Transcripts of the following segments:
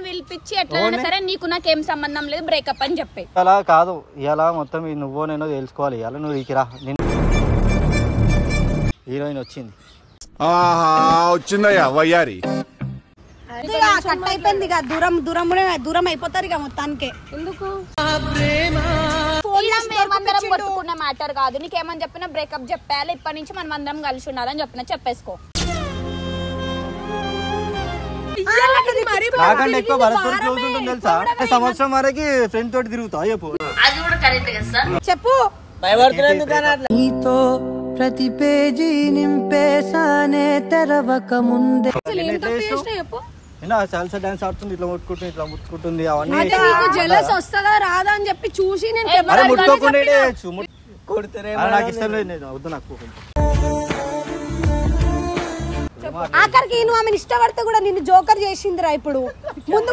పిలిపించి ఎట్లా సరే నీకు నాకేం సంబంధం లేదు బ్రేకప్ అని చెప్పి అలా కాదు ఇలా మొత్తం నువ్వో నేనో తెలుసుకోవాలి ఇలా నువ్వు ఇకిరా హీరోయిన్ వచ్చింది వచ్చిందయ్యా వయ్యారి కట్ అయిపోయింది ఇక దూరం అయిపోతారు ఇక మొత్తానికి ఎందుకు మేమందరం కొట్టుకున్న మ్యాటర్ కాదు నీకేమని చెప్పినా బ్రేకప్ చెప్పాలి ఇప్పటి నుంచి మనం అందరం కలిసి ఉండాలని చెప్పినా చెప్పేసుకో నాకంటే ఎక్కువ భరత్ క్లోజ్ ఉంటుంది తెలుసా సంవత్సరం వరకు ఫ్రెండ్ తోటి తిరుగుతా చెప్పు నీతో ప్రతి పేజీ నింపేసానే తెరవక ముందే సాల్సా డాన్స్ ఆడుతుంది ఇట్లా ముట్టుకుంటుంది ఇట్లా ముట్టుకుంటుంది అవన్నీ జెలస్ వస్తుందా రాదా అని చెప్పి చూసి నేను నాకు ఇష్టం లేదు వద్దు నాకు ఆఖరికి నువ్వు ఆమెను ఇష్టపడితే కూడా నిన్ను జోకర్ చేసిందిరా ఇప్పుడు ముందు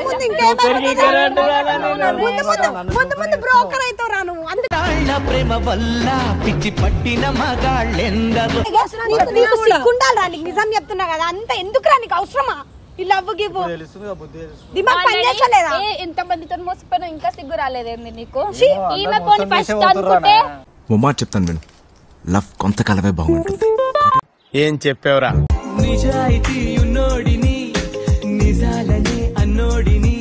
ముందు ముందు బ్రోకర్ అవుతావురా నువ్వు ప్రేమ వల్ల పిచ్చి పట్టిన మగాళ్ళెందరూ నీకు సిగ్గుండాలిరా నీకు నిజం చెప్తున్నా కదా అంత ఎందుకురా నీకు అవసరమా ఈ లవ్ గివ్ దిమాగ్ పనిచేస్తలేదా ఎంత మందితో మోసపోయినా ఇంకా సిగ్గు రాలేదేంది నీకు ఈమె పోని ఫస్ట్ అనుకుంటే ఓ మాట చెప్తాను నేను లవ్ కొంతకాలమే బాగుంటుంది ఏం చెప్పావురా నిజాయితీ ఉన్నోడిని నిజాలనే అన్నోడిని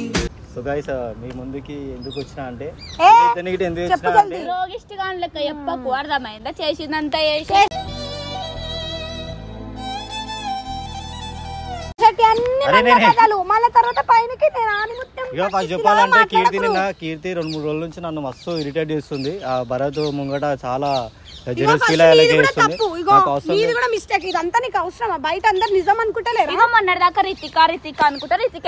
సో గైస్ మీ ముందుకి ఎందుకు వచ్చినా అంటే రోగిష్టి గాని లెక్క చెప్పకు అర్థమైందా చేసిందంతా చేసి మళ్ళీ తర్వాత పైనకి చెప్పాలంటే కీర్తి 2-3 రోజుల నుంచి నన్ను మస్తు ఇరిటేట్ చేస్తుంది ఆ భరత్ ముంగట చాలా మిస్టేక్ ఇదంతా నీకు అవసరమా బయట అందరు నిజం అనుకుంటలేరు మొన్నటి దాకా రితిక అనుకుంటా రితిక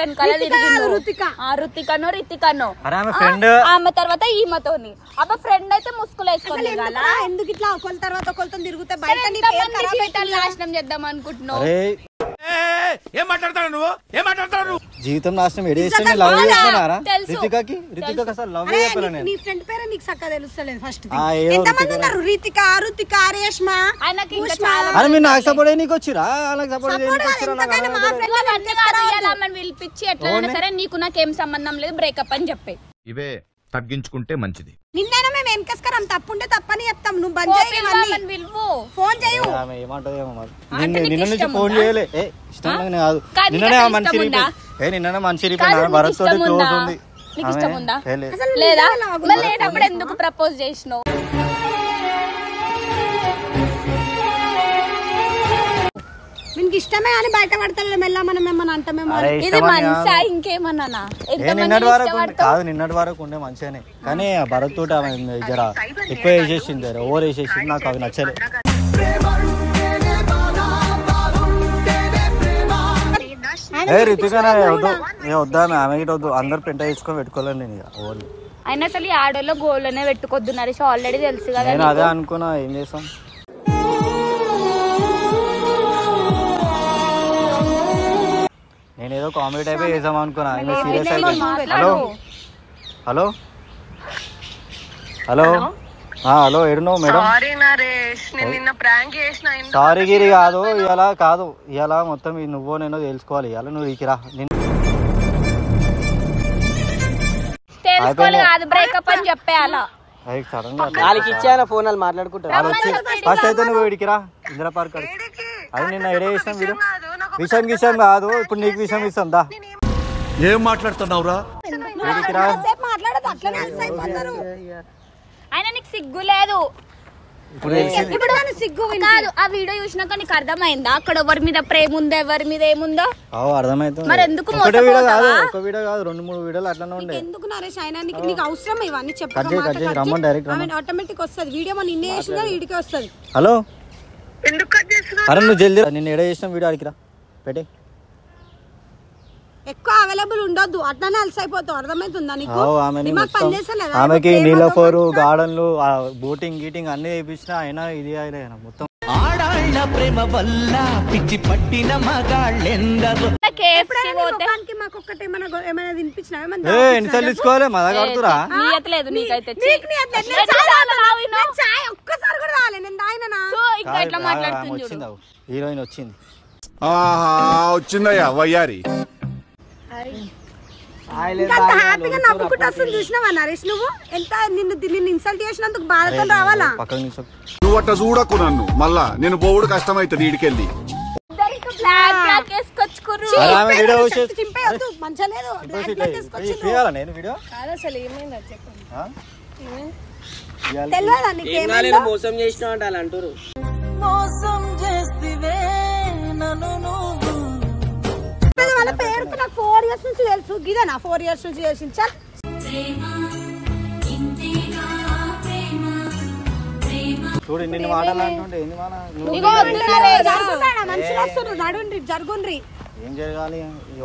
రితికనో ఆమె తర్వాత ఈమెతోని అబ్బా ఫ్రెండ్ అయితే ముసుగులేసుకోవాలి ఎందుకు ఇట్లా ఒకళ్ళ తర్వాత ఒకళ్ళతో తిరుగుతే బయట నాశనం చేద్దాం అనుకుంటున్నావు జీవితం నాశనం ఎడేస్తుంది లవ్ చేస్తున్నారా రితికకి అసలు లవ్ చెప్పాను నీ ఫ్రెండ్ పేరే నీకు చక్కగా తెలుస్తలేదు ఫస్ట్ ఎంతమంది ఉన్నారు రితిక రేష్మ అరే మీరు నాకు సపోర్ట్ నీకు వచ్చిరా నాకు సపోర్ట్ పిలిపించి ఎట్లా సరే నీకు నాకేం సంబంధం లేదు బ్రేకప్ అని చెప్పి ఇవే తగ్గించుకుంటే మంచిది నిన్నైనా మేము వెనకస్కరం తప్పుంటే తప్పని చెప్తాం నువ్వు బంద్ చేయి ఫోన్ చేయు ఏమంటదేమో మరి నిన్న నుంచి ఫోన్ చేయలే ఇష్టం కాదు నిన్ననే నిన్ననే మనిషి భరత్ తోటి క్లోజ్ ఉంది లేదా లేనప్పుడు ఎందుకు ప్రపోజ్ చేసినావు మీకు ఇష్టమే అని బయట పడతాడు మెల్ల మనం ఏమన్నా అంటామేమో ఇది మనసా ఇంకేమన్నా నిన్నటి వరకు ఉండే మంచిగానే కానీ భరత్ తోటి ఆమె జర ఎక్కువ వేసేసింది ఓవర్ వేసేసింది నాకు అవి నచ్చలే రితికనే వద్దా ఆమె వద్దు అందరు పెంట తీసుకొని పెట్టుకోలేను నేను ఓవర్లు అయినా అసలు ఈ ఆడోళ్ళ గోల్లోనే పెట్టుకోద్దు నరేష్ ఆల్రెడీ తెలుసు కదా నేను అదే అనుకున్నా ఏం చేసాం నేను ఏదో కామెడీ టైప్ చేద్దాం అనుకున్నా సీరియస్ అయితే హలో హలో హలో ఎడునో మేడం సారీ గిరి కాదు ఇలా మొత్తం నువ్వో నేనో తెలుసుకోవాలి ఇలా నువ్వు ఇకిరా బ్రేకప్ అని చెప్పేయాలా ఫస్ట్ అయితే నువ్వు ఇడికిరా ఇందిరా పార్క్ అది నిన్న ఎడే చేసినాం వీడు విషయం కాదు ఇప్పుడు నీకు విషయం ఇస్తాం దా ఏం మాట్లాడుతున్నావురా ఆయన నీకు సిగ్గు లేదు ఇప్పుడు సిగ్గు కాదు ఆ వీడియో చూసినాక నీకు అర్థమైందా అక్కడ ఎవరి మీద ప్రేమ ఉందో ఎవరి మీద ఏముందో అర్థమైంది మరి ఎందుకు ఒక వీడియో కాదు 2-3 వీడియోలు అట్లానే ఉండే ఎందుకు నరేష్ ఆయన నీకు అవసరం ఇవన్నీ చెప్పు ఆటోమేటిక్ వస్తుంది వీడియో మన ఇన్ని చేసినా వీడికి వస్తుంది హలో అరే నువ్వు జల్దీ నిన్న ఎడ చేసిన వీడియో అడిగిరా పెట్టే ఎక్కువ అవైలబుల్ ఉండొద్దు అట్లానే అలసైపోతావు అర్థమవుతుందా నీకు ఆమెకి నీలఫోరు గార్డెన్లు బోటింగ్ గీటింగ్ అన్ని చేయించిన అయినా ఇది అయినా మొత్తం ఆడాళ్ళ ప్రేమ వల్ల పిచ్చి పట్టిన మగాళ్ళెందరూ ఏమైనా తినిపించినా ఎన్నిసార్లు తీసుకోవాలి మా దగ్గర ఆడుతురా ఒక్కసారి కూడా రాలే నేను హీరోయిన్ వచ్చింది వచ్చిందయ్యా వయ్యారి ఇంకా అంత హ్యాపీగా నవ్వుకుంటూ వస్తుంది చూసినావా నరేష్? నువ్వు ఎంత నిన్ను ఇన్సల్ట్ చేసినందుకు బాధతో రావాలా? నువ్వు అట్లా చూడకు నన్ను, మళ్ళా నేను పోవుడు కష్టమైతుంది ఈడికెళ్ళి. మోసం చేసినావు అంటే అలా అంటారు. వాళ్ళ పేరుకు నాకు 4 years నుంచి తెలుసు. గిదేనా 4 years నుంచి చేసింది? చల్ చూడు నిన్ను మాట్లాడుతుంటే ఏంది మనుషులు వస్తున్నారు, నడుండ్రి జరుగుండ్రి. ఏం జరగాలి?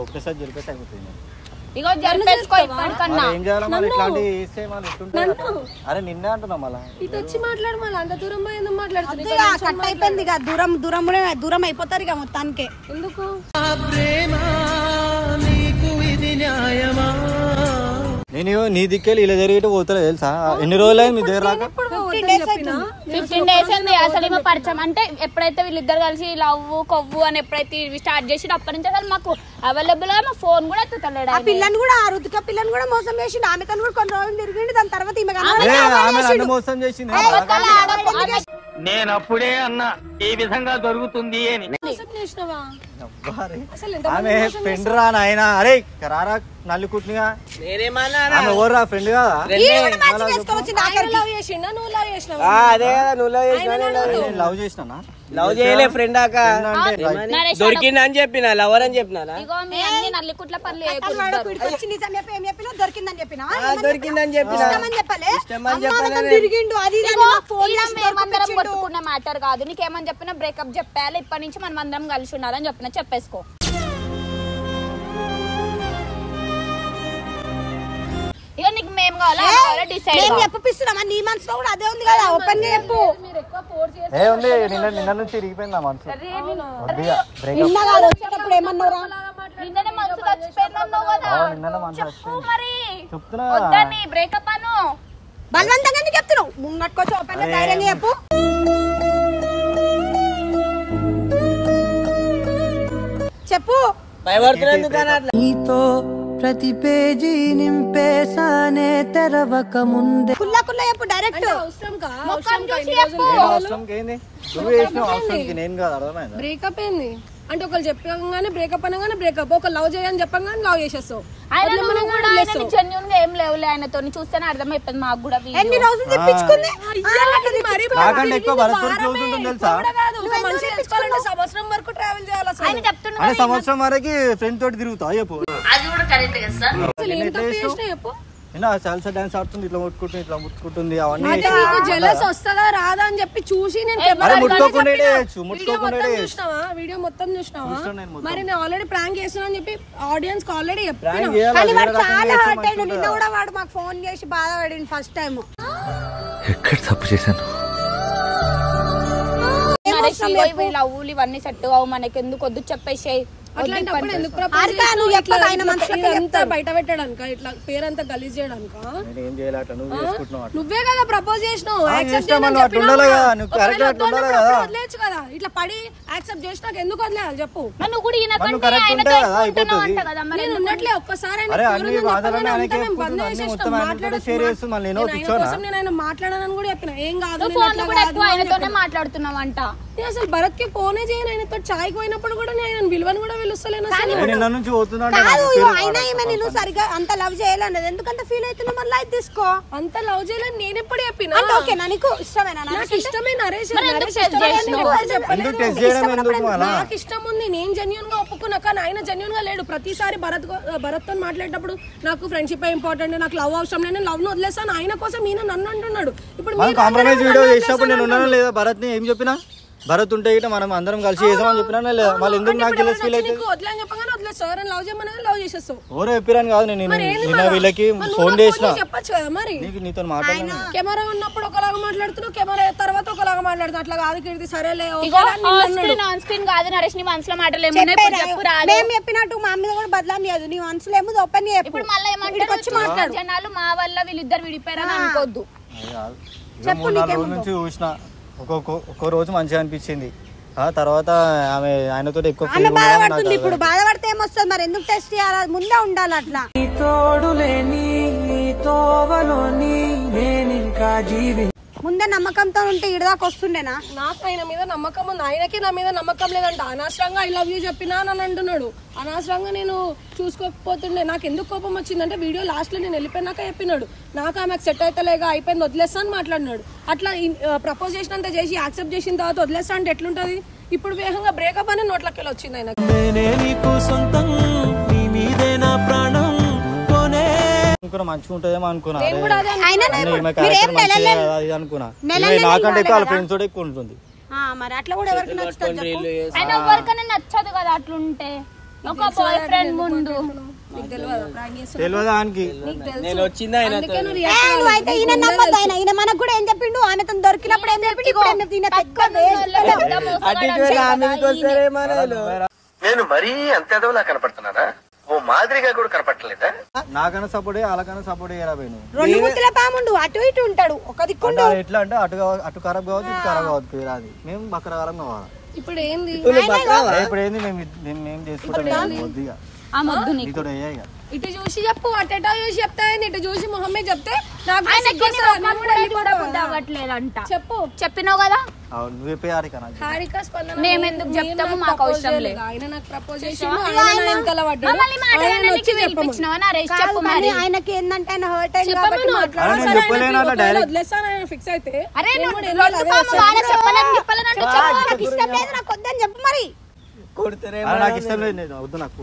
ఒక్కసారి జరిపేసి అయిపోతుంది. ఇగో జరిపేసుకో ఇప్పటికన్నా. ఏం చేయాలి మరి? ఇట్లాంటివి చేస్తే వాళ్ళు ఎట్టుంటారు? అరే నిన్నే అంటున్నా మళ్ళా. ఇటు వచ్చి మాట్లాడు, మళ్ళీ అంత దూరం పోయి ఎందుకు మాట్లాడుతుంది? కట్ అయిపోయింది ఇక, దూరం అయిపోతారు ఇక మొత్తానికి. ఎందుకు నేను నీ దిక్కెళ్ళి ఇలా జరిగితే పోతారు తెలుసా? ఎన్ని రోజులు మీ దగ్గర రాక? 15 days అయింది అసలు ఏమో పరిచయం. అంటే ఎప్పుడైతే వీళ్ళిద్దరు కలిసి లవ్ కొవ్వు అని ఎప్పుడైతే స్టార్ట్ చేసి అప్పటి నుంచి అసలు మాకు అవైలబుల్ గా ఫోన్ కూడా ఎత్తుతలేడు. ఆ పిల్లని కూడా, ఆ రుతిక పిల్లని కూడా మోసం చేసిండు. ఆమె తను కూడా కొన్ని రోజులు తిరిగిండు. దాని తర్వాత ఆమె మోసం చేసింది. నేను అప్పుడే అన్నా ఈ విధంగా దొరుకుతుంది అని. ఆమె ఫ్రెండ్ రా నాయన. అరే రారా నల్లి కుట్నిగా. నేనేమన్నా ఆమె ఓర్రా ఫ్రెండ్ కదా. అదే కదా, నువ్వు లవ్ చేసినా లవ్ చేయలే ఫ్రెండ్ దాకా దొరికింది అని చెప్పిన, లవర్ అని చెప్పినా. ఇగో మీ అన్ని నల్లికుట్ల పనులు దొరికిందని చెప్పిన, దొరికిందని చెప్పిన, తిరిగిండు. అది మేమందరం కొట్టుకున్న మ్యాటర్ కాదు. నీకేమని చెప్పినా బ్రేకప్ చెప్పాలి, ఇప్పటి నుంచి మనం అందరం కలిసి ఉండాలని చెప్పిన చెప్పేసుకో. ఇక నీకు మేము కావాలా డిసైడ్ చెప్పిస్తున్నామా? నీ మనసులో కూడా అదే ఉంది కదా, ఓపెన్ గా చెప్పు. ఉంది నిన్న నుంచి ఇరిగిపోయింది మనసు. వచ్చేటప్పుడు ఏమన్నారా? నిన్ననే మనసు చచ్చిపోయిందన్నావు కదా. చెప్పు మరి, చెప్తున్నా వద్దని బ్రేకప్ అను. బలవంతంగా ఎందుకు చెప్తున్నావు? ముంగట్టుకొచ్చి ఓపెన్ గా ధైర్యంగా చెప్పు. చెప్పు. నీతో ప్రతి పేజీ నింపేసానే తెరవక ముందే. కుల్లా చెప్పు డైరెక్ట్. బ్రేకప్ ఏంది అంటే ఒకళ్ళు చెప్పగానే బ్రేకప్ అనగానే బ్రేకప్, ఒక లవ్ చేయని చెప్పగానే లవ్ చేసేస్తావు. జెన్యూన్ గా ఏం లేవులే ఆయనతో చూస్తేనే అర్థమైపోయింది మాకు కూడా. ఎన్ని రోజులు తెప్పించుకుంది? సంవత్సరం వరకు ట్రావెల్ చేయాలి. ఆయన చెప్తున్నా సంవత్సరం వరకు ఫ్రెండ్ తోటి తిరుగుతా చెప్పు. అది కూడా కరెక్ట్ కదా సార్. చెప్పు. సాల్సా డాన్స్ ఆడుతుంది, ఇట్లా ముట్టుకుంటుంది ఇట్లా ముట్టుకుంటుంది. అవన్నీ నీకు జెలస్ వస్తుందా రాదా అని చెప్పి చూసి నేను వీడియో మొత్తం చూసినావా? మరి నేను ఆల్రెడీ ప్రాంక్ చేస్తున్నా అని చెప్పి ఆడియన్స్ కి ఆల్రెడీ చాలా హర్ట్ అయ్యాడు. నిన్న కూడా వాడు మాకు ఫోన్ చేసి బాధపడింది ఫస్ట్ టైం. ఎక్కడ తప్పు చేశాను? లవ్వులు ఇవన్నీ సెట్ కావు మనకి, ఎందుకు వద్దు చెప్పేసి. అట్లాంటప్పుడు ఎందుకు బయట పెట్టడానిక, ఇట్లా పేరంతా గలీజ్ చేయడానిక? నువ్వే కదా ప్రపోజ్ చేసినావు, వదిలేచ్చు కదా. ఇట్లా పడి యాక్సెప్ట్ చేసినాక ఎందుకు వదిలేయాలి చెప్పు? నేను ఉన్నట్లే ఒక్కసారి నేను మాట్లాడానని కూడా చెప్పిన. ఏం కాదు మాట్లాడుతున్నావంట. అసలు భరత్ కి ఫోనే చేయను. ఆయనతో చాయ్ పోయినప్పుడు కూడా నేను విలువను కూడా పిలుస్తలేను. సరిగా అంత లవ్ చేయాలన్నది ఎందుకంత ఫీల్ అవుతున్నావు? మళ్ళీ అది తీసుకో. అంత లవ్ చేయాలని నేను ఎప్పుడు చెప్పినా? నీకు ఇష్టమేనా? నాకు ఇష్టమే నరేష్. నాకు ఇష్టం ఉంది, నేను జెన్యూన్ గా ఒప్పుకున్నా. కానీ ఆయన జెన్యూన్ గా లేడు. ప్రతిసారి భరత్ తో మాట్లాడేటప్పుడు నాకు ఫ్రెండ్షిప్ ఇంపార్టెంట్, నాకు లవ్ అవసరం లేదు, నేను లవ్ ను వదిలేసాను. ఆయన కోసం ఈయన నన్ను అంటున్నాడు. ఇప్పుడు భరత్ ని ఏం చెప్పినా? భరత్ ఉంటే మనం అందరం కలిసి చేసామని చెప్పినా లేదా? మళ్ళీ ఎందుకు నాకు తెలిసి ఫీల్ అయితే ఎవరో చెప్పిరాను కాదు. నేను నిన్న వీళ్ళకి ఫోన్ చేసిన, చెప్పచ్చు కదా. మరి నీతో మాట్లాడినా కెమెరా ఉన్నప్పుడు ఒకలాగా మాట్లాడుతున్నావు, కెమెరా తర్వాత ఒకలాగా మాట్లాడుతున్నావు. అట్లా కాదు కీర్తి, సరేలే. ఆన్ స్క్రీన్ కాదు నరేష్, నీ మనసులో మాటలు చెప్పినట్టు మా మీద కూడా బదలాం చేయదు. నీ మనసులో ఏమో ఓపెన్ చేయదు. ఇప్పుడు మళ్ళీ ఏమంటారు జనాలు, మా వల్ల వీళ్ళిద్దరు విడిపోయారని అనుకోవద్దు. చెప్పు. 3-4 రోజుల నుంచి చూసిన, ఒక్కో రోజు మంచిగా అనిపించింది. తర్వాత ఆమె ఆయనతో ఎక్కువ ఆమె బాధపడుతుంది. ఇప్పుడు బాధపడితే ఏమొస్తుంది మరి? ఎందుకు టెస్ట్ చేయాలి? ముందే ఉండాలి అట్లా. ముందే నమ్మకంతో ఉంటే ఇడదాకా వస్తుండేనా? నాకు ఆయన మీద నమ్మకం ఉంది, ఆయనకి నా మీద నమ్మకం లేదంట. అనవసరంగా ఐ లవ్ యూ చెప్పినా అని అంటున్నాడు. అనవసరంగా నేను చూసుకోకపోతుండే. నాకు ఎందుకు కోపం వచ్చిందంటే వీడియో లాస్ట్ లో నేను వెళ్ళిపోయినాక చెప్పినాడు, నాకు ఆమెకు సెట్ అయితేలేగా అయిపోయింది వదిలేస్తా అని మాట్లాడినాడు. అట్లా ప్రపోజ్ చేసినంత చేసి యాక్సెప్ట్ చేసిన తర్వాత వదిలేస్తా అంటే ఎట్లుంటది? ఇప్పుడు వేగంగా బ్రేకప్ అని నోట్లకెళ్ళి వచ్చింది ఆయన. మంచిగా ఉంటుందేమో అనుకున్నా, నాకంటే ఎక్కువ వాళ్ళ ఫ్రెండ్స్ ఎక్కువ ఉంటుంది. మరి అట్లా కూడా ఎవరికి నచ్చుతుంది? ఆయన ఎవరికైనా నచ్చదు కదా అట్లుంటే. ఒక బాయ్ ఫ్రెండ్ ముందు తెలియదా ఆయనకి? అయితే ఈయన నమ్మద్దు. ఆయన మనకు కూడా ఏం చెప్పిండు, ఆమెతో దొరికినప్పుడు ఏం చెప్పిండు. నేను మరీ అంత ఎదవలా కనపడుతున్నారా? ఓ మాదిరిగా కూడా కనపడలేదా? నాకన్నా సపోర్ట్ వాళ్ళకన్నా సపోర్ట్ చేయరా? రెండు ముత్తుల పాముండు, అటు ఇటు ఉంటాడు. ఒక దిక్కుండు ఎట్లా అంటే అటు ఖరాబ్ కావచ్చు, ఇటు ఖరాబ్ కావచ్చు. అది మేము బకరకాలం కావాలి. ఇప్పుడు ఏంది ఇప్పుడు ఏంది మేము చేసుకుంటాం కొద్దిగా నీతో అయ్యాయి. ఇటు చూసి చెప్పు, అటెటా చూసి చెప్తా. ఇటు చూసి మొహమ్మే చెప్తే నాకు అవ్వట్లేదంట. చెప్పు. చెప్పినావు కదా, నువ్వు చెప్పే హారిక స్పందన మేమెందుకు చెప్తాము? మాకు అవసరం లేదు. ఆయన నాకు ప్రపోజ్ చేసిండు, ఆయన వెనకాల పడ్డాడు. ఆయనకి ఏంటంటే ఆయన హర్ట్ అయింది వదిలేస్తాను ఆయన ఫిక్స్ అయితే. నాకు ఇష్టం లేదు, నాకు వద్దని చెప్పు. మరి నాకు ఇష్టం లేదు, వద్దు నాకు.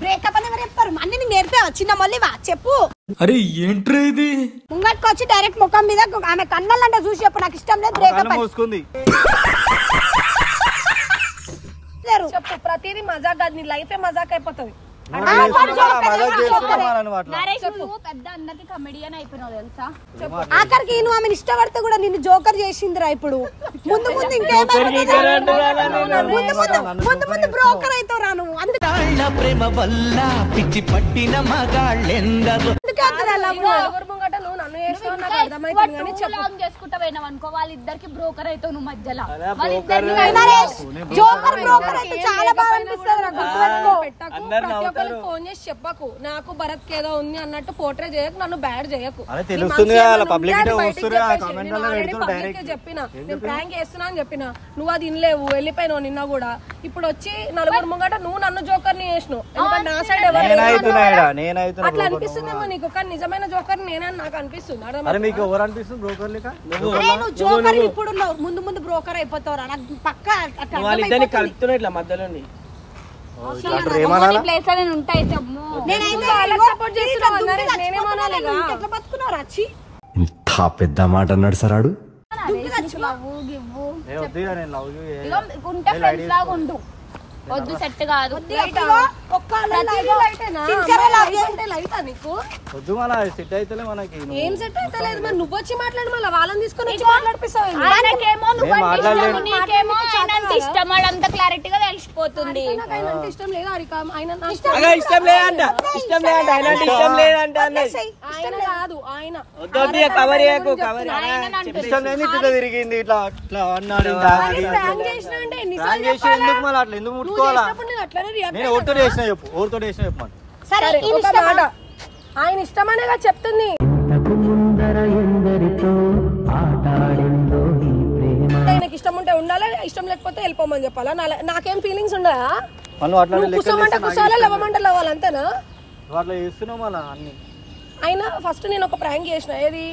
బ్రేకప్ అని ఎవరు చెప్తారు? అన్ని నీకు నేర్పావా? చిన్న మళ్ళీవా చెప్పు. అరే ఏంట్రా ఇది? ముంగట్కి వచ్చి డైరెక్ట్ ముఖం మీద ఆమె కన్నలంటే చూసి చెప్పు, నాకు ఇష్టం లేదు బ్రేకప్ మోసుకుంది. చెప్పు, ప్రతిదీ మజాక్ కాదు, నీ లైఫ్ మజాక్ అయిపోతుంది. ఆఖరికి నువ్వు ఆమెను ఇష్టపడితే కూడా నిన్ను జోకర్ చేసిందిరా. ఇప్పుడు ముందు ముందు ముందు బ్రోకర్ అవుతావురా నువ్వు. ప్రేమ వల్ల పిచ్చి పట్టిన మగాళ్ళెందరో చేసుకుంటా పోయినావు అనుకో, వాళ్ళిద్దరికి బ్రోకర్ అవుతావు నువ్వు మధ్యలో. జోకర్ బ్రోకర్ అయితే చాలా బాగా అనిపిస్తుంది. ఫోన్ చేసి చెప్పకు, నాకు భరత్ ఏదో ఉంది అన్నట్టు పోర్ట్రే చేయకు, నన్ను బ్యాడ్ చేయకు. చెప్పిన నేను ప్రాంక్ చేస్తున్నా అని చెప్పిన, నువ్వు అది వినలేవు, వెళ్ళిపోయినావు నిన్న కూడా. ఇప్పుడు వచ్చి నలుగురు ముంగట నువ్వు నన్ను జోకర్ ని చేసినావు. ఎందుకంటే నా సైడ్ అట్లా అనిపిస్తుందేమో నీకు, కానీ నిజమైన జోకర్ నేనే నాకు అనిపిస్తుంది. జోకర్ ఇప్పుడు ముందు ముందు బ్రోకర్ అయిపోతావురా నాకు పక్కా. ఇట్లా మధ్యలో ఇంత పెద్ద మాట అన్నాడు సరాడు. వద్దు, సెట్ కాదు. ఏం సెట్ అయితే లేదు, మరి నువ్వు వచ్చి మాట్లాడు, మళ్ళీ వాళ్ళని తీసుకొని వచ్చి మాట్లాడిపిస్తావు. ఇష్టం అంత క్లారిటీగా తెలిసిపోతుంది. ఇష్టం లేదు ఆయన కాదు, ఆయన తిరిగింది ఇట్లా అట్లా అన్నాడు. నేను ఓటుతో చేసిన చెప్పు, ఓటుతో చేసిన చెప్పు. ఒక మాట, ఆయన ఇష్టమనేగా చెప్తుంది. ఆయనకి ఇష్టం ఉంటే ఉండాలి, ఇష్టం లేకపోతే వెళ్ళిపోమని చెప్పాలా? నాకేం ఫీలింగ్స్ ఉండదా? కుసమంటే కుసాలా, లవమంటే లవ్వాలి, అంతేనా? అయినా ఫస్ట్ నేను ఒక ప్రాంక్ చేసిన, ఏది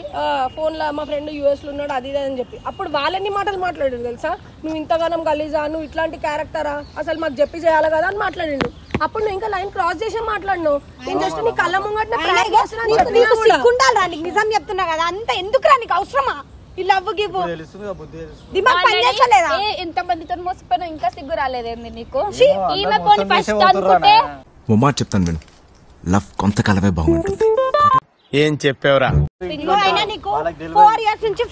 ఫోన్ లో మా ఫ్రెండ్ యూఎస్ లో ఉన్నాడు అది అని చెప్పి. అప్పుడు వాళ్ళెన్ని మాటలు మాట్లాడాడు తెలుసా? నువ్వు ఇంతగానం గలీజా, నువ్వు ఇట్లాంటి క్యారెక్టరా, అసలు మాకు చెప్పి చేయాలి కదా అని మాట్లాడిండు. అప్పుడు నువ్వు ఇంకా లైన్ క్రాస్ చేసే మాట్లాడినావు. నేను జస్ట్ నీ కళ్ళ ముంగట నిజం చెప్తున్నా కదా, అంత ఎందుకురా నీకు అవసరమా? ఈ లవ్ గివ్ ఎంత మందితో మోసపోయినా ఇంకా సిగ్గు రాలేదేంది నీకు? ఈమె పోనీ ఫస్ట్ అనుకుంటే ఓ మాట చెప్తాను విను, లవ్ కొంతకాలమే బాగుంటుంది. ఏం చెప్పావురా? నీకు 4 years నుంచి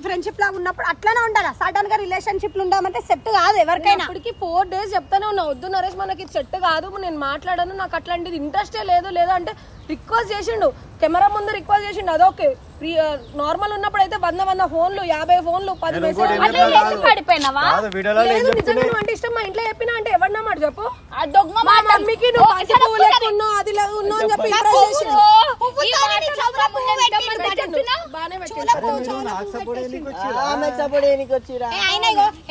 ఫ్రెండ్షిప్ లా ఉన్నప్పుడు అట్లానే ఉండాలి. సడన్ గా రిలేషన్షిప్ లో ఉండాలంటే సెట్ కాదు ఎవరికైనా. ఇప్పటికి 4 days చెప్తానే ఉన్నా, వద్దు నరేష్ మనకి సెట్ కాదు, నేను మాట్లాడాను, నాకు అట్లాంటిది ఇంట్రెస్టే లేదు. లేదా అంటే రిక్వెస్ట్ చేసిండు, కెమెరా ముందు రిక్వెస్ట్ చేసిండు, అదొకే. నార్మల్ ఉన్నప్పుడు అయితే 100 ఫోన్లు 50 ఫోన్లు 10 మెసేజ్ పడిపోయినావా? లేదు నిజంగా నువ్వు అంటే ఇష్టం మా ఇంట్లో చెప్పినా అంటే ఎవరినా మాట చెప్పు. మా మమ్మీకి నువ్వు అది లేకున్నావు అది ఉన్నావు అని చెప్పి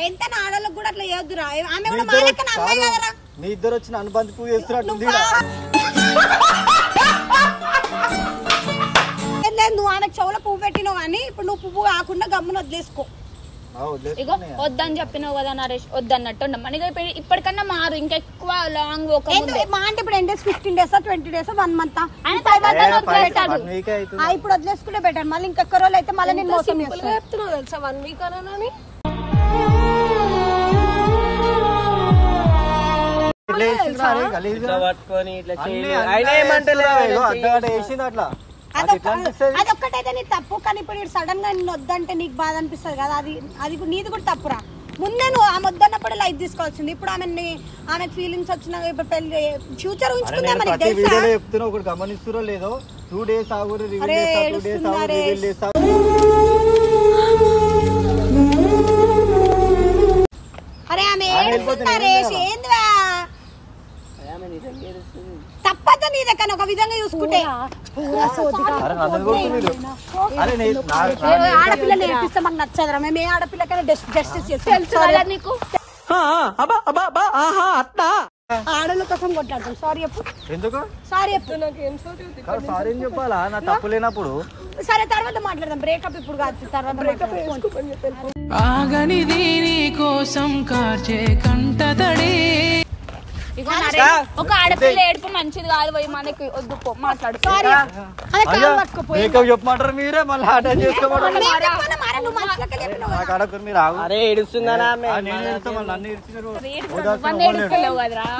ఎంత ఆడలకు కూడా అట్లా చేయొద్దురా. ఆమె కూడా మా లెక్కన అమ్మాయి కదరా. మీ ఇద్దరు వచ్చి నన్ను బంతి పువ్వు చేస్తున్నట్టుంది. నువ్వు ఆమెకు చెవుల పువ్వు పెట్టినావు కానీ ఇప్పుడు నువ్వు పువ్వు కాకుండా గమ్మున వదిలేసుకో. ఇగో వద్దని చెప్పినావు కదా నరేష్, వద్దన్నట్టు మనకి ఇప్పటికన్నా మారు ఇంకెక్కువ లాంగ్ మా అంటే ఇప్పుడు 15 days 20 days 1 month ఇప్పుడు వదిలేసుకుంటే బెటర్. మళ్ళీ ఇంకెక్క రోజులు అయితే మళ్ళీ నేను మోసం చెప్తున్నావు తెలుసా 1 week అని. అదొక్కటైతే నీ తప్పు, కానీ ఇప్పుడు సడన్ గా నేను వద్దంటే నీకు బాధ అనిపిస్తుంది కదా, అది నీది కూడా తప్పురా. ముందే నువ్వు ఆమె వద్దన్నప్పుడు లైఫ్ తీసుకోవాల్సింది. ఇప్పుడు ఆమె ఫీలింగ్స్ వచ్చినా ఇప్పుడు పెళ్లి ఫ్యూచర్ ఉంచుకుందామని తెలుసా? చెప్తున్నా ఒకటి గమనిస్తురో లేదో 2 days ఆగురు అరే ఆమె ఏడుస్తున్నారే ఏందివా తప్పదు నీ దగ్గర ఒక విధంగా చూసుకుంటే. ఆడపిల్లలు నేర్పిస్తే మాకు నచ్చదురా. మేము ఏ ఆడపిల్లకైనా జస్టిస్ చేస్తాం. నీకు ఆడల కోసం కొట్లాడతాం. సారీ చెప్పు. ఎందుకు సారీ చెప్పు. సారీ ఏం చెప్పాలా నా తప్పు లేనప్పుడు? సరే తర్వాత మాట్లాడదాం. బ్రేకప్ ఇప్పుడు కాదు, తర్వాత బ్రేకప్. ఆగని దీని కోసం కార్చే కంటతడి. ఒక ఆడపిల్ల ఏడుపు మంచిది కాదు, పోయి మనకి వద్దుకో మాట్లాడు. చెప్పమంటారు మీరే మళ్ళీ అటాచ్ చేసుకోమంటారు.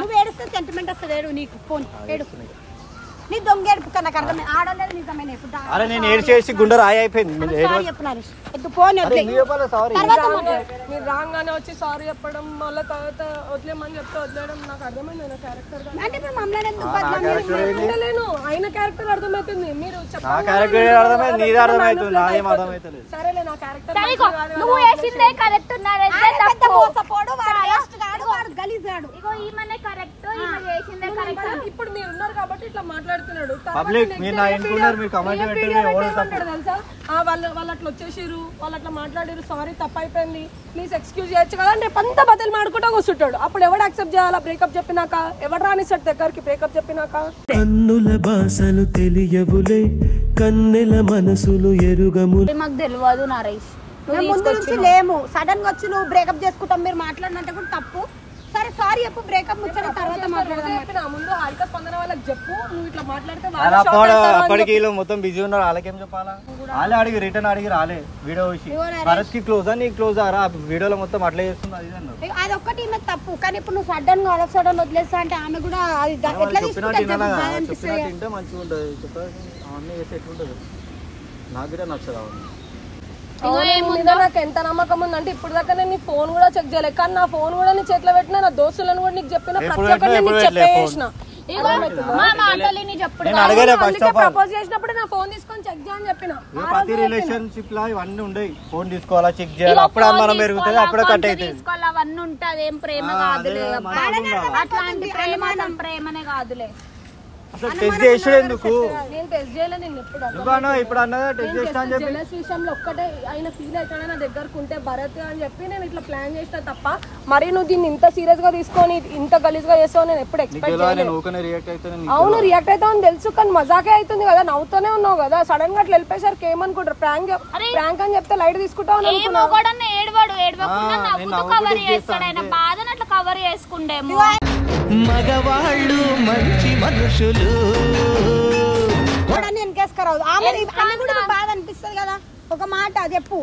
నువ్వు ఏడుస్తే సెంటిమెంట్ వస్తుంది. ఏడు నీకు ఫోన్ ఏడు నీ దొంగ ఏడుపు కన్నా అర్థమే. ఆడలేదు నిజమైన అరే నేను ఏడ్చేసి గుండె రాయి అయిపోయింది. మీరు రాగానే వచ్చి సారీ చెప్పడం మళ్ళీ తర్వాత వదిలేమని చెప్తే వదిలేయడం నాకు అర్థమైంది. నా క్యారెక్టర్ లేను ఆయన క్యారెక్టర్ అర్థమవుతుంది. మీరు సరేలే నా క్యారెక్టర్ ఇప్పుడు మీరు ఉన్నారు కాబట్టి ఇట్లా మాట్లాడుతున్నాడు. వాళ్ళు అట్లా వచ్చేసారు, వాళ్ళు అట్లా మాట్లాడారు, సారీ తప్పైపోయింది ప్లీజ్ ఎక్స్క్యూజ్ చేయొచ్చు కదా అంటే పంత బదులు మాడుకుంటా కూర్చుంటాడు. అప్పుడు ఎవడు యాక్సెప్ట్ చేయాలా? బ్రేకప్ చెప్పినాక ఎవడు రానిస్తాడు దగ్గరికి? బ్రేకప్ చెప్పినాక కన్నుల భాషలు తెలియవులే, కన్నెల మనసులు ఎరుగములే. మాకు తెలియదు నరేష్, ముందు నుంచి లేము. సడన్ గా వచ్చి నువ్వు బ్రేకప్ చేసుకుంటాం మీరు మాట్లాడినంటే కూడా తప్పు. సరే సారీ చెప్పు. బ్రేకప్ ముచ్చట తర్వాత మాట్లాడదాం. ముందు హారిక స్పందన వాళ్ళకి చెప్పు. నువ్వు ఇట్లా మాట్లాడితే అప్పటికి మొత్తం బిజీ ఉన్నారు. వాళ్ళకేం చెప్పాలా? వాళ్ళే అడిగి రిటర్న్ అడిగి రాలే వీడియో వచ్చి భరత్ కి క్లోజా నీకు క్లోజా రా వీడియోలో మొత్తం అట్లా చేస్తుంది. అది ఒక్కటి తప్పు. కానీ ఇప్పుడు నువ్వు సడన్ గా అలా సడన్ వదిలేస్తా అంటే ఆమె కూడా ఎట్లా మంచిగా ఉంటుంది. అవన్నీ చేస్తే ఎట్లుంటది? నాకు కూడా నచ్చదు. నాకు ఎంత నమ్మకం ఉందంటే ఇప్పుడు దాకా నేను నీ ఫోన్ కూడా చెక్ చేయలేదు. కానీ నా ఫోన్ కూడా నీ చేతిలో పెట్టినా, నా దోస్తులను కూడా నీకు చెప్పిన ప్రతి ఒక్కటి నీకు చెప్పేసిన. ప్రపోజ్ చేసినప్పుడు నా ఫోన్ తీసుకొని చెక్ చేయని చెప్పిన. ప్రతి రిలేషన్షిప్ లో ఇవన్నీ ఉండయి. ఫోన్ తీసుకోవాలా, చెక్ చేయాలి, అప్పుడు మనం పెరుగుతుంది, అప్పుడే కట్ అవుతుంది. అవన్నీ ఉంటది. ఏం ప్రేమ కాదులే, అట్లాంటి ప్రేమనే కాదులే. ఎందుకు నేను టెస్ట్ చేయలేదు. నేను ఇప్పుడు అన్నదా టెస్ట్ చేస్తా అని చెప్పి జెలస్ విషయంలో ఒక్కటే ఆయన ఫీల్ అవుతాడా నా దగ్గరకు ఉంటే భరత్ అని చెప్పి నేను ఇట్లా ప్లాన్ చేస్తా తప్ప మరి నువ్వు దీన్ని ఇంత సీరియస్ గా తీసుకొని ఇంత గలీజ్ గా చేస్తావు నేను ఎప్పుడు ఎక్స్పెక్ట్ చేయలేదు. అవును రియాక్ట్ అవుతావు తెలుసు, కానీ మజాకే అవుతుంది కదా, నవ్వుతూనే ఉన్నావు కదా. సడన్ గా అట్లా వెళ్ళిపోయేసరికి ఏమనుకుంటారు? ప్రాంక్ అని చెప్తే లైట్ తీసుకుంటావు మగవాళ్ళు మంచి మనుషులు బాధ అనిపిస్తుంది కదా. ఒక మాట చెప్పు.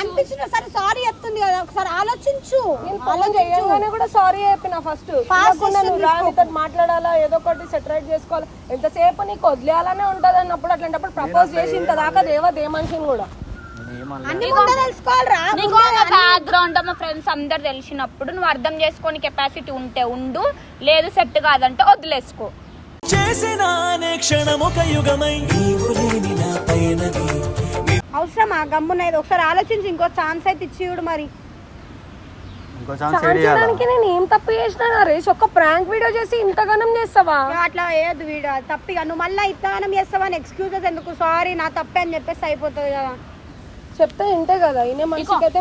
అనిపించిన సరే సారీ చెప్తుంది కదా, ఒకసారి ఆలోచించు. కూడా సారీ చెప్పిన ఫస్ట్ మాట్లాడాలా, ఏదో ఒకటి సెటరేట్ చేసుకోవాలి. ఎంతసేపు నీకు వదిలేయాలనే ఉంటది అన్నప్పుడు అట్లాంటప్పుడు ప్రపోజ్ చేసి ఇంత దాకా దేవ మనిషిని కూడా బ్యాక్గ్రౌండ్ మా ఫ్రెండ్స్ అందరు తెలిసినప్పుడు నువ్వు అర్థం చేసుకొని కెపాసిటీ ఉంటే ఉండు, లేదు సెట్ కాదంటే వదిలేసుకో. చేసిన క్షణం ఒక యుగమై నీవు లేని నా పయనమే అవసరమా గమ్మున్నది ఒకసారి ఆలోచించి ఇంకో ఛాన్స్ అయితే ఇచ్చిడు మరి ఇంకో ఛాన్స్ చేయడానికి నేను ఏం తప్పు చేసినా నరేష్ ఒక ప్రాంక్ వీడియో చేసి ఇంతగానం చేస్తావా అట్లా ఏది వీడియో తప్పిగా నువ్వు మళ్ళీ ఇంతగానం చేస్తావా అని ఎక్స్క్యూజెస్ ఎందుకు సారీ నా తప్పే అని చెప్పేసి అయిపోతుంది కదా చెప్తే ఇంటే కదా ఈయన మనిషికైతే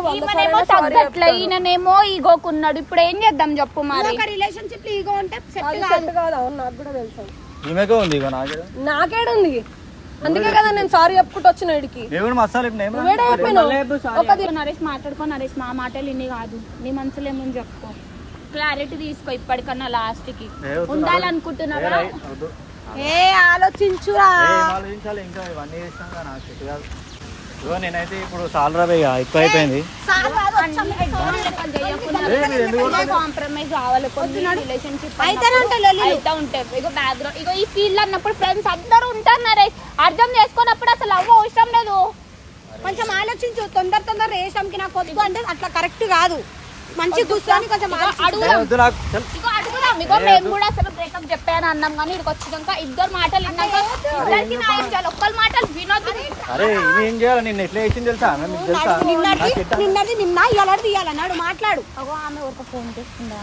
ఈయననేమో ఈగోకున్నాడు ఇప్పుడు ఏం చేద్దాం చెప్పు మరి ఒక రిలేషన్షిప్ ఈగో అంటే సెట్ కాదు అవును నాకు కూడా తెలుసు ఈమెకే ఉంది ఇక నాకేడుంది అందుకే కదా నేను సారీ చెప్పుకుంటూ వచ్చిన ఇడికి నరేష్ మాట్లాడుకో నరేష్ మా మాటలు ఇన్ని కాదు నీ మనసులో ఏముంది చెప్పుకో క్లారిటీ తీసుకో ఇప్పటికన్నా లాస్ట్ కి ఉండాలనుకుంటున్నావా ఏ ఆలోచించురా ఆలోచించాలి ఇంకా ఇవన్నీ చేస్తాం కదా నాకు సెట్ కాదు ఇగో నేనైతే ఇప్పుడు సాలరా ఎక్కువ అయిపోయింది కాంప్రమైజ్ కావాలి రిలేషన్షిప్ అయితే ఉంటాయి ఇగో బ్యాక్గ్రౌండ్ ఇగో ఈ ఫీల్డ్ అన్నప్పుడు ఫ్రెండ్స్ అందరూ ఉంటారు నరేష్ అర్థం చేసుకున్నప్పుడు అసలు అవ్వ అవసరం లేదు కొంచెం ఆలోచించు తొందర రేషంకి నాకు వద్దు అంటే అట్లా కరెక్ట్ కాదు మంచి కూర్చొని కొంచెం అడుగుదాం ఇగో మేము కూడా అసలు బ్రేకప్ చెప్పాను అన్నాం కానీ ఇక్కడికి వచ్చినాక ఇద్దరు మాటలు విన్నాక ఇద్దరికి న్యాయం చేయాలి ఒక్కరి మాటలు వినొద్దు అరే ఏం చేయాలి నిన్న ఎట్లా చేసింది తెలుసా మీకు తెలుసా నిన్నది నిన్న ఇలా తీయాలన్నాడు మాట్లాడు ఆమె ఒక ఫోన్ చేస్తుందా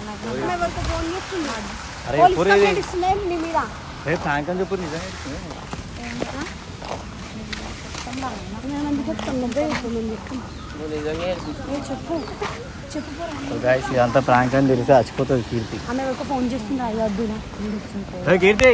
ఫోన్ చేస్తున్నాడు అరే ఇస్తున్నాయి నీ మీద రేపు సాయంత్రం చెప్పు నిజంగా ఇదంతా ప్రాంక్ అని తెలిసి చచ్చిపోతుంది కీర్తి ఆమె ఒక ఫోన్ చేస్తుంది కీర్తి